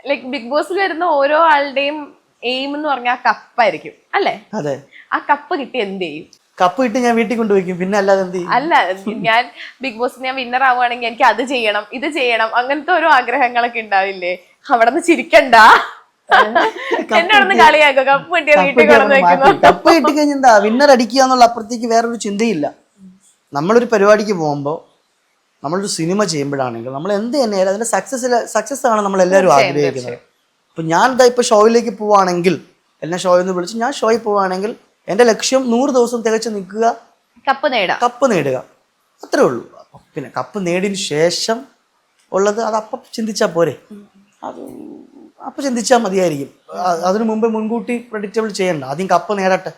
Like big ബോസിൽ വരുന്ന ഓരോ ആളുടെയും എയിം എന്ന് പറഞ്ഞാൽ കപ്പായിരിക്കും അല്ലേ? അതെ. ആ കപ്പ് കിട്ടി എന്ത് ചെയ്യും? കപ്പ് കിട്ടി ഞാൻ വീട്ടിൽ കൊണ്ടുപോയിക്കും, പിന്നെ അല്ലാതെ എന്ത് ചെയ്യും? അല്ല, ഞാൻ ബിഗ് ബോസിൽ ഞാൻ വിന്നർ ആവുകയാണെങ്കിൽ എനിക്ക് അത് ചെയ്യണം ഇത് ചെയ്യണം അങ്ങനത്തെ ഓരോ ആഗ്രഹങ്ങളൊക്കെ ഉണ്ടാവില്ലേ? അവിടെ നിന്ന് ചിരിക്കണ്ട, എന്നെ അവിടെ നിന്ന് കളിയാക്കോ കപ്പ് കിട്ടിയ വീട്ടിൽ കൊണ്ടു വെക്കുന്നു. കപ്പ് കിട്ടിക്കഴിഞ്ഞാൽ എന്താ വിന്നർ അടിക്കുക എന്നുള്ള അപ്പുറത്തേക്ക് വേറൊരു ചിന്തയില്ല. നമ്മളൊരു പരിപാടിക്ക് പോകുമ്പോൾ, നമ്മളൊരു സിനിമ ചെയ്യുമ്പോഴാണെങ്കിൽ നമ്മൾ എന്ത് തന്നെയാലും അതിന്റെ സക്സസ് ആണ് നമ്മൾ എല്ലാവരും ആഗ്രഹിക്കുന്നത്. ഇപ്പൊ ഞാൻ എന്താ ഇപ്പൊ ഷോയിലേക്ക് പോവാണെങ്കിൽ, എന്നെ ഷോയിൽ നിന്ന് വിളിച്ച് ഞാൻ ഷോയിൽ പോവാണെങ്കിൽ എന്റെ ലക്ഷ്യം 100 ദിവസം തികച്ചു നിൽക്കുക, കപ്പ് നേടുക, അത്രേ ഉള്ളൂ. പിന്നെ കപ്പ് നേടിയതിന് ശേഷം ഉള്ളത് അത് അപ്പം ചിന്തിച്ചാൽ പോരെ, അത് അപ്പം ചിന്തിച്ചാൽ മതിയായിരിക്കും. അതിനു മുമ്പ് മുൻകൂട്ടി പ്രഡിക്റ്റബിൾ ചെയ്യണ്ട, ആദ്യം കപ്പ് നേടട്ടെ,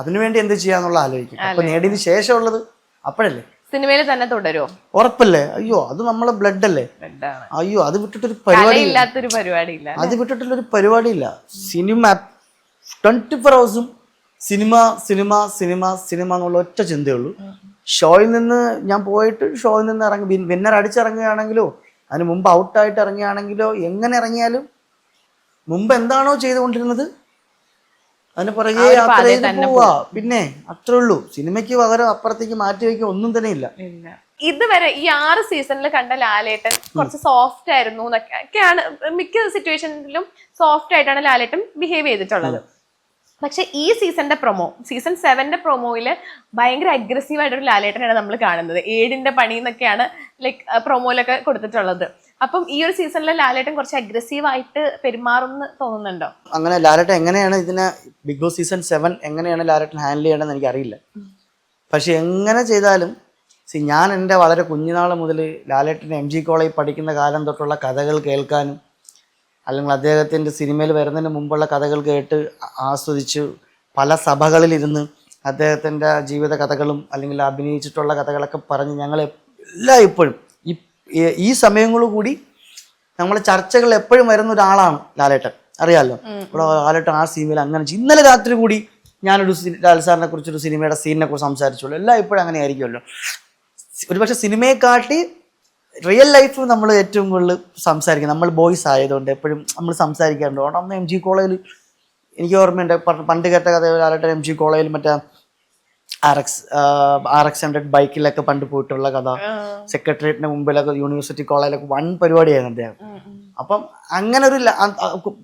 അതിനുവേണ്ടി എന്ത് ചെയ്യാന്നുള്ള ആലോചിക്കും. കപ്പ് നേടിയതിന് ശേഷം ഉള്ളത് അപ്പോഴല്ലേ. സിനിമയിൽ തന്നെ തുടരുമോ? ഉറപ്പല്ലേ? അയ്യോ അത് നമ്മളെ ബ്ലഡ് അല്ലേ. അയ്യോ അത് വിട്ടിട്ടൊരു പരിപാടി, അത് വിട്ടിട്ടുള്ളൊരു പരിപാടിയില്ല. Cinema 24 hours cinema cinema cinema cinema എന്നുള്ള ഒറ്റ ചിന്തയുള്ളൂ. ഷോയിൽ നിന്ന് ഞാൻ പോയിട്ട് ഷോയിൽ നിന്ന് ഇറങ്ങി വിന്നർ അടിച്ചിറങ്ങുകയാണെങ്കിലോ അതിന് മുമ്പ് ഔട്ടായിട്ട് ഇറങ്ങുകയാണെങ്കിലോ എങ്ങനെ ഇറങ്ങിയാലും മുമ്പ് എന്താണോ ചെയ്തുകൊണ്ടിരുന്നത് അതിന് പുറകെ യാത്ര ചെയ്ത് പോവാ. പിന്നെ അത്രേ ഉള്ളൂ. സിനിമയ്ക്ക് പകരം അപ്പുറത്തേക്ക് മാറ്റി വയ്ക്കുക ഒന്നും തന്നെ ഇല്ല. ഇതുവരെ ഈ 6 സീസണിൽ കണ്ട ലാലേട്ടൻ കുറച്ച് സോഫ്റ്റ് ആയിരുന്നു എന്നൊക്കെയാണ്, മിക്ക സിറ്റുവേഷനിലും സോഫ്റ്റ് ആയിട്ടാണ് ലാലേട്ടൻ ബിഹേവ് ചെയ്തിട്ടുള്ളത്. പക്ഷെ ഈ സീസൺ 7ന്റെ പ്രൊമോയില് ഭയങ്കര അഗ്രസീവ് ആയിട്ടൊരു ലാലേട്ടനാണ് നമ്മൾ കാണുന്നത്. 7ന്റെ പണി എന്നൊക്കെയാണ് ലൈക് പ്രൊമോയിലൊക്കെ കൊടുത്തിട്ടുള്ളത്. അപ്പം ഈ ഒരു സീസണിൽ ലാലേട്ടൻ കുറച്ച് അഗ്രസീവ് ആയിട്ട് പെരുമാറുമെന്ന് തോന്നുന്നുണ്ടോ? അങ്ങനെ ലാലേട്ടൻ എങ്ങനെയാണ് ഇതിനെ ബിഗ് ബോസ് സീസൺ 7 എങ്ങനെയാണ് ലാലേട്ടൻ ഹാൻഡിൽ ചെയ്യണമെന്ന് എനിക്കറിയില്ല. പക്ഷെ എങ്ങനെ ചെയ്താലും ഞാൻ എൻ്റെ വളരെ കുഞ്ഞുനാൾ മുതൽ ലാലേട്ടൻ MG കോളേജിൽ പഠിക്കുന്ന കാലം തൊട്ടുള്ള കഥകൾ കേൾക്കാനും അല്ലെങ്കിൽ അദ്ദേഹത്തിൻ്റെ സിനിമയിൽ വരുന്നതിന് മുമ്പുള്ള കഥകൾ കേട്ട് ആസ്വദിച്ച് പല സഭകളിലിരുന്ന് അദ്ദേഹത്തിൻ്റെ ജീവിത കഥകളും അല്ലെങ്കിൽ അഭിനയിച്ചിട്ടുള്ള കഥകളൊക്കെ പറഞ്ഞ് ഞങ്ങൾ എല്ലാം ഇപ്പോഴും ഈ സമയങ്ങളോടുകൂടി നമ്മളെ ചർച്ചകൾ എപ്പോഴും വരുന്ന ഒരാളാണ് ലാലേട്ടൻ. അറിയാമല്ലോ, ഇവിടെ ലാലേട്ടൻ ആ സിനിമയിൽ അങ്ങനെ ഇന്നലെ രാത്രി കൂടി ഞാനൊരു ലാൽ സാറിനെ കുറിച്ചൊരു സിനിമയുടെ സീനിനെ കുറിച്ച് സംസാരിച്ചുള്ളൂ. എല്ലാം ഇപ്പോഴും അങ്ങനെ ആയിരിക്കുമല്ലോ. ഒരുപക്ഷെ സിനിമയെക്കാട്ടി റിയൽ ലൈഫ് നമ്മൾ ഏറ്റവും കൂടുതൽ സംസാരിക്കും. നമ്മൾ ബോയ്സ് ആയതുകൊണ്ട് എപ്പോഴും നമ്മൾ സംസാരിക്കാറുണ്ട്. അവിടെ അന്ന് MG കോളേജിൽ എനിക്ക് ഓർമ്മയുണ്ട്, പണ്ട് കേട്ട കഥ ലാലേട്ടൻ MG കോളേജിൽ മറ്റേ RX 100 ബൈക്കിലൊക്കെ പണ്ട് പോയിട്ടുള്ള കഥ, സെക്രട്ടേറിയറ്റിന് മുമ്പിലൊക്കെ യൂണിവേഴ്സിറ്റി കോളേജിലൊക്കെ വൻ പരിപാടിയായിരുന്നു അദ്ദേഹം. അപ്പം അങ്ങനെ ഒരു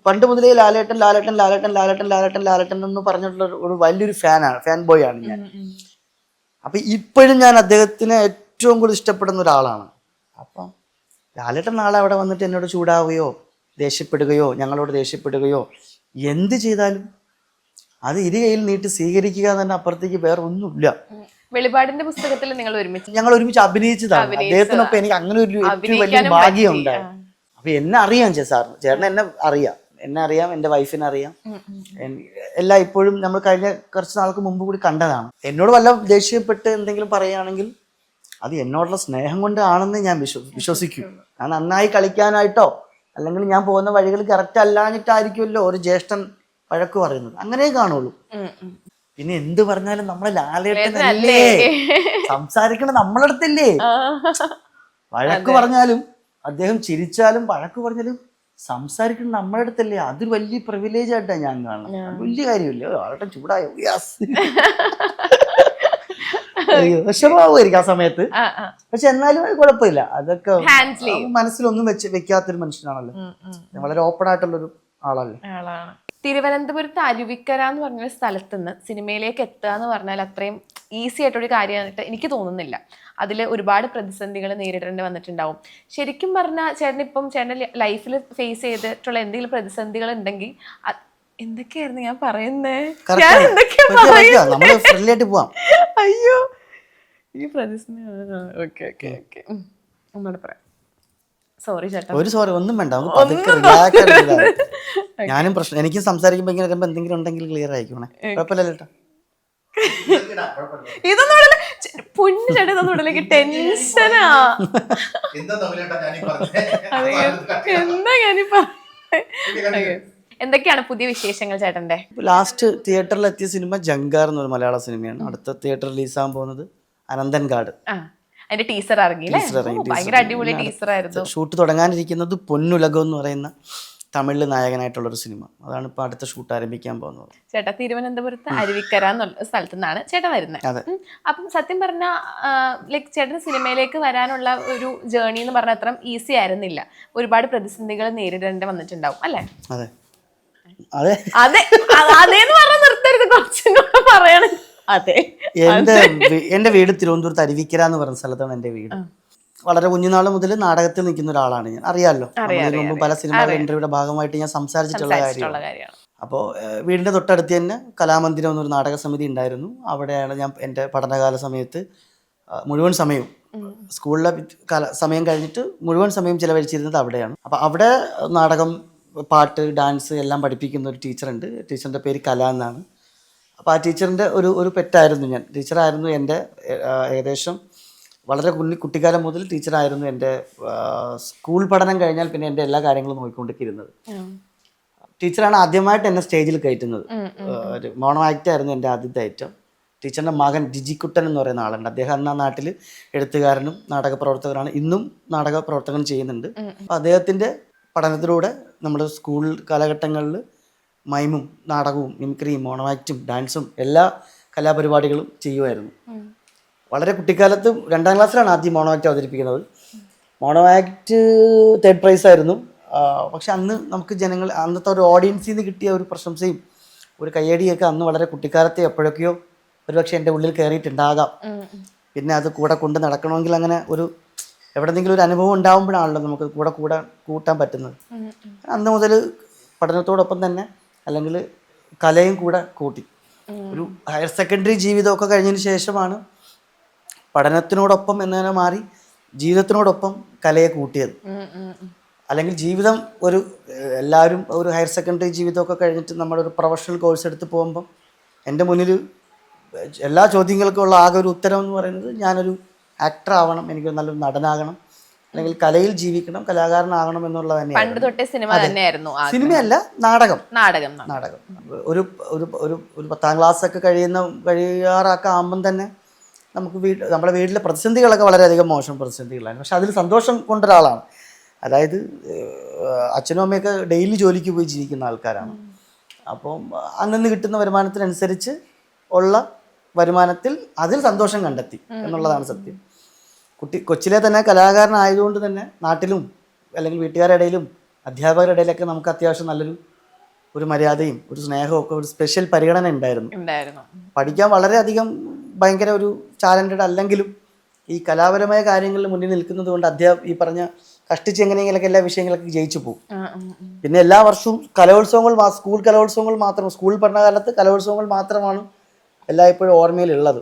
പണ്ട് മുതലേ ലാലേട്ടൻ ലാലേട്ടൻ ലാലേട്ടൻ ലാലേട്ടൻ ലാലേട്ടൻ ലാലേട്ടൻ എന്ന് പറഞ്ഞിട്ടുള്ള ഒരു വലിയൊരു ഫാൻ ബോയ് ആണ് ഞാൻ. അപ്പം ഇപ്പോഴും ഞാൻ അദ്ദേഹത്തിനെ ഏറ്റവും കൂടുതൽ ഇഷ്ടപ്പെടുന്ന ഒരാളാണ്. അപ്പം ലാലേട്ടൻ നാളെ അവിടെ വന്നിട്ട് എന്നോട് ചൂടാവുകയോ ദേഷ്യപ്പെടുകയോ ഞങ്ങളോട് ദേഷ്യപ്പെടുകയോ എന്ത് ചെയ്താലും അത് ഇരുകയിൽ നീട്ടി സ്വീകരിക്കുക തന്നെ, അപ്പുറത്തേക്ക് വേറെ ഒന്നുമില്ല. വെളിപാടിന്റെ പുസ്തകത്തിൽ ഞങ്ങൾ ഒരുമിച്ച് അഭിനയിച്ചതാണ്. അദ്ദേഹത്തിനൊപ്പം എനിക്ക് അങ്ങനെ ഒരു ഏറ്റവും വലിയ ഭാഗ്യം ഉണ്ടായിരുന്നു. അപ്പൊ എന്നെ അറിയാം സാറിന്, ചേട്ടൻ എന്നെ അറിയാം, എൻ്റെ വൈഫിനെ അറിയാം. എല്ലാം ഇപ്പോഴും നമ്മൾ കഴിഞ്ഞ കുറച്ച് നാൾക്ക് മുമ്പ് കൂടി കണ്ടതാണ്. എന്നോട് വല്ല ദേഷ്യപ്പെട്ട് എന്തെങ്കിലും പറയുകയാണെങ്കിൽ അത് എന്നോടുള്ള സ്നേഹം കൊണ്ട് ആണെന്ന് ഞാൻ വിശ്വസിക്കും. ഞാൻ നന്നായി കളിക്കാനായിട്ടോ അല്ലെങ്കിൽ ഞാൻ പോകുന്ന വഴികൾ കറക്റ്റ് അല്ലാഞ്ഞിട്ടായിരിക്കുമല്ലോ ഒരു ജ്യേഷ്ഠൻ വഴക്ക് പറയുന്നത്. അങ്ങനെ കാണുള്ളൂ. പിന്നെ എന്ത് പറഞ്ഞാലും നമ്മളെ ലാലേട്ടനല്ലേ സംസാരിക്കണ നമ്മളടുത്തല്ലേ. വഴക്ക് പറഞ്ഞാലും അദ്ദേഹം ചിരിച്ചാലും വഴക്ക് പറഞ്ഞാലും സംസാരിക്കണം നമ്മുടെ അടുത്തല്ലേ. അതൊരു വലിയ പ്രിവിലേജ് ആയിട്ടാണ് ഞാൻ കാണുന്നത്. വലിയ കാര്യമില്ല. ലാലേട്ടൻ ചൂടായോ വിഷമാവുമായിരിക്കും ആ സമയത്ത്. പക്ഷെ എന്നാലും അത് കുഴപ്പമില്ല. അതൊക്കെ മനസ്സിലൊന്നും വെക്കാത്തൊരു മനുഷ്യനാണല്ലോ. വളരെ ഓപ്പൺ ആയിട്ടുള്ളൊരു ആളല്ലേ. തിരുവനന്തപുരത്ത് അരുവിക്കര എന്ന് പറഞ്ഞൊരു സ്ഥലത്തുനിന്ന് സിനിമയിലേക്ക് എത്തുക എന്ന് പറഞ്ഞാൽ അത്രയും ഈസി ആയിട്ടൊരു കാര്യമായിട്ട് എനിക്ക് തോന്നുന്നില്ല. അതിൽ ഒരുപാട് പ്രതിസന്ധികൾ നേരിടേണ്ടി വന്നിട്ടുണ്ടാവും. ശരിക്കും പറഞ്ഞാൽ ചേട്ടൻ്റെ ലൈഫിൽ ഫേസ് ചെയ്തിട്ടുള്ള എന്തെങ്കിലും പ്രതിസന്ധികൾ ഉണ്ടെങ്കിൽ എന്തൊക്കെയായിരുന്നു ഞാൻ പറയുന്നേ? അയ്യോ ഈ പ്രതിസന്ധി ഒന്നുകൂടെ പറയാം. സോറി ചേട്ടാ. ഒരു സോറി ഒന്നും വേണ്ട. ഞാനും പ്രശ്നം എനിക്കും സംസാരിക്കുമ്പോ ഇങ്ങനെ എന്തെങ്കിലും ഉണ്ടെങ്കിൽ ക്ലിയർ ആയിക്കോണേ. കുഴപ്പമില്ലല്ലോ. ഇതൊന്നും പൊന്നു ചേട്ടാ, ഇതൊന്നും ടെൻഷനാ. എന്താ ഞാനിപ്പോ എന്തൊക്കെയാണ് പുതിയ വിശേഷങ്ങൾ ചേട്ടന്റെ? ലാസ്റ്റ് തിയേറ്ററിൽ എത്തിയ സിനിമ ജങ്കാർ എന്നൊരു മലയാള സിനിമയാണ്. അടുത്ത തിയേറ്റർ റിലീസാകാൻ പോകുന്നത് അനന്തൻകാട്. അതിന്റെ ടീസർ ഇറങ്ങി. ഭയങ്കര അടിപൊളി ടീസർ ആയിരുന്നു. ഷൂട്ട് തുടങ്ങാനിരിക്കുന്നത് പൊന്നുലകം എന്ന് പറയുന്ന തമിഴിൽ നായകനായിട്ടുള്ളൊരു സിനിമ. അതാണ് ഇപ്പോൾ അടുത്ത ഷൂട്ട് ആരംഭിക്കാൻ പോകുന്നത്. ചേട്ടാ തിരുവനന്തപുരത്ത് അരുവിക്കര എന്നുള്ള സ്ഥലത്തു നിന്നാണ് ചേട്ടൻ വരുന്നത്. അതെ. അപ്പം സത്യം പറഞ്ഞാൽ ലൈക്ക് ചേട്ടൻ സിനിമയിലേക്ക് വരാനുള്ള ഒരു ജേർണി എന്ന് പറഞ്ഞാൽ അത്ര ഈസി ആയിരുന്നില്ല. ഒരുപാട് പ്രതിസന്ധികൾ നേരിടേണ്ടി വന്നിട്ടുണ്ടാവും അല്ലേ? അതെ അതെ അതെ അതേന്ന് പറഞ്ഞാൽ നിർത്തരുത്, കുറച്ചും കൂടെ പറയണം. അതെ, എൻ്റെ വീട് തിരുവനന്തപുരത്ത് അരുവിക്കര എന്ന് പറയുന്ന സ്ഥലത്താണ് എൻ്റെ വീട്. വളരെ കുഞ്ഞുനാൾ മുതൽ നാടകത്തിൽ നിൽക്കുന്ന ഒരാളാണ് ഞാൻ. അറിയാമല്ലോ, ഇതിനു മുമ്പ് പല സിനിമകളുടെ ഇന്റർവ്യൂയുടെ ഭാഗമായിട്ട് ഞാൻ സംസാരിച്ചിട്ടുള്ള കാര്യമാണ്. അപ്പോൾ വീടിൻ്റെ തൊട്ടടുത്ത് തന്നെ കലാമന്ദിരം എന്നൊരു നാടക സമിതി ഉണ്ടായിരുന്നു. അവിടെയാണ് ഞാൻ എൻ്റെ പഠനകാല സമയത്ത് മുഴുവൻ സമയവും, സ്കൂളിലെ സമയം കഴിഞ്ഞിട്ട് മുഴുവൻ സമയം ചിലവഴിച്ചിരുന്നത് അവിടെയാണ്. അപ്പോൾ അവിടെ നാടകം, പാട്ട്, ഡാൻസ് എല്ലാം പഠിപ്പിക്കുന്ന ഒരു ടീച്ചറുണ്ട്. ടീച്ചറിൻ്റെ പേര് കല എന്നാണ്. അപ്പോൾ ആ ടീച്ചറിൻ്റെ ഒരു പെറ്റായിരുന്നു ഞാൻ. ടീച്ചറായിരുന്നു എൻ്റെ ഏകദേശം വളരെ കുട്ടിക്കാലം മുതൽ ടീച്ചറായിരുന്നു എൻ്റെ. സ്കൂൾ പഠനം കഴിഞ്ഞാൽ പിന്നെ എൻ്റെ എല്ലാ കാര്യങ്ങളും നോക്കിക്കൊണ്ടിരിക്കുന്നത്. ടീച്ചറാണ് ആദ്യമായിട്ട് എന്നെ സ്റ്റേജിൽ കയറ്റുന്നത്. ഒരു മോണോ ആക്ട് ആയിരുന്നു എൻ്റെ ആദ്യത്തെ ഐറ്റം. ടീച്ചറിൻ്റെ മകൻ ജിജിക്കുട്ടൻ എന്ന് പറയുന്ന ആളുണ്ട്. അദ്ദേഹം അന്ന് ആ നാട്ടിൽ എഴുത്തുകാരനും നാടക പ്രവർത്തകനാണ്. ഇന്നും നാടക പ്രവർത്തനം ചെയ്യുന്നുണ്ട്. അപ്പോൾ അദ്ദേഹത്തിൻ്റെ പഠനത്തിലൂടെ നമ്മുടെ സ്കൂൾ കാലഘട്ടങ്ങളിൽ മൈമും നാടകവും മിമിക്രിയും മോണോ ആക്റ്റും ഡാൻസും എല്ലാ കലാപരിപാടികളും ചെയ്യുമായിരുന്നു. വളരെ കുട്ടിക്കാലത്ത് 2ാം ക്ലാസ്സിലാണ് ആദ്യം മോണോ ആക്ട് അവതരിപ്പിക്കുന്നത്. മോണോ ആക്ട് 3rd പ്രൈസ് ആയിരുന്നു. പക്ഷെ അന്ന് നമുക്ക് അന്നത്തെ ഒരു ഓഡിയൻസിൽ നിന്ന് കിട്ടിയ ഒരു പ്രശംസയും ഒരു കയ്യടിയൊക്കെ അന്ന് വളരെ കുട്ടിക്കാലത്തെ എപ്പോഴൊക്കെയോ ഒരുപക്ഷെ എൻ്റെ ഉള്ളിൽ കയറിയിട്ടുണ്ടാകാം. പിന്നെ അത് കൂടെ കൊണ്ട് നടക്കണമെങ്കിൽ അങ്ങനെ എവിടെയെങ്കിലും ഒരു അനുഭവം ഉണ്ടാകുമ്പോഴാണല്ലോ നമുക്ക് കൂട്ടാൻ പറ്റുന്നത്. അന്ന് മുതൽ പഠനത്തോടൊപ്പം തന്നെ അല്ലെങ്കിൽ കലയും കൂടെ കൂട്ടി. ഒരു ഹയർ സെക്കൻഡറി ജീവിതമൊക്കെ കഴിഞ്ഞതിന് ശേഷമാണ് പഠനത്തിനോടൊപ്പം എന്നതിനെ മാറി ജീവിതത്തിനോടൊപ്പം കലയെ കൂട്ടിയത്. അല്ലെങ്കിൽ ജീവിതം എല്ലാവരും ഒരു ഹയർ സെക്കൻഡറി ജീവിതമൊക്കെ കഴിഞ്ഞിട്ട് നമ്മളൊരു പ്രൊഫഷണൽ കോഴ്സ് എടുത്ത് പോകുമ്പം എൻ്റെ മുന്നിൽ എല്ലാ ചോദ്യങ്ങൾക്കുള്ള ആകെ ഒരു ഉത്തരം എന്ന് പറയുന്നത് ഞാനൊരു ആക്ടർ ആവണം, എനിക്ക് നല്ലൊരു നടനാകണം, അല്ലെങ്കിൽ കലയിൽ ജീവിക്കണം, കലാകാരനാകണം എന്നുള്ളത് തന്നെയായിരുന്നു. സിനിമയല്ല, നാടകം. ഒരു 10ാം ക്ലാസ്സൊക്കെ കഴിയാറൊക്കെ ആകുമ്പം തന്നെ നമുക്ക് നമ്മുടെ വീട്ടിലെ പ്രതിസന്ധികളൊക്കെ വളരെയധികം മോശം പ്രതിസന്ധികളാണ്. പക്ഷെ അതിൽ സന്തോഷം കൊണ്ടൊരാളാണ്. അതായത് അച്ഛനും അമ്മയൊക്കെ ഡെയിലി ജോലിക്ക് പോയി ജീവിക്കുന്ന ആൾക്കാരാണ്. അപ്പം അന്നു കിട്ടുന്ന വരുമാനത്തിനനുസരിച്ച് ഉള്ള വരുമാനത്തിൽ അതിൽ സന്തോഷം കണ്ടെത്തി എന്നുള്ളതാണ് സത്യം. കൊച്ചിലെ തന്നെ കലാകാരനായതുകൊണ്ട് തന്നെ നാട്ടിലും അല്ലെങ്കിൽ വീട്ടുകാരുടെ ഇടയിലും അധ്യാപകരുടെ ഇടയിലൊക്കെ നമുക്ക് അത്യാവശ്യം ഒരു മര്യാദയും ഒരു സ്നേഹവും ഒക്കെ ഒരു സ്പെഷ്യൽ പരിഗണന ഉണ്ടായിരുന്നു. പഠിക്കാൻ വളരെയധികം ഭയങ്കര ഒരു ടാലൻറ്റഡ് അല്ലെങ്കിലും ഈ കലാപരമായ കാര്യങ്ങളിൽ മുന്നിൽ നിൽക്കുന്നത് കൊണ്ട് ഈ പറഞ്ഞ കഷ്ടിച്ച് എങ്ങനെയെങ്കിലൊക്കെ എല്ലാ വിഷയങ്ങളൊക്കെ ജയിച്ചു പോകും. പിന്നെ എല്ലാ വർഷവും സ്കൂൾ കലോത്സവങ്ങൾ മാത്രം, സ്കൂൾ പഠനകാലത്ത് കലോത്സവങ്ങൾ മാത്രമാണ് എല്ലായ്പ്പോഴും ഓർമ്മയിലുള്ളത്.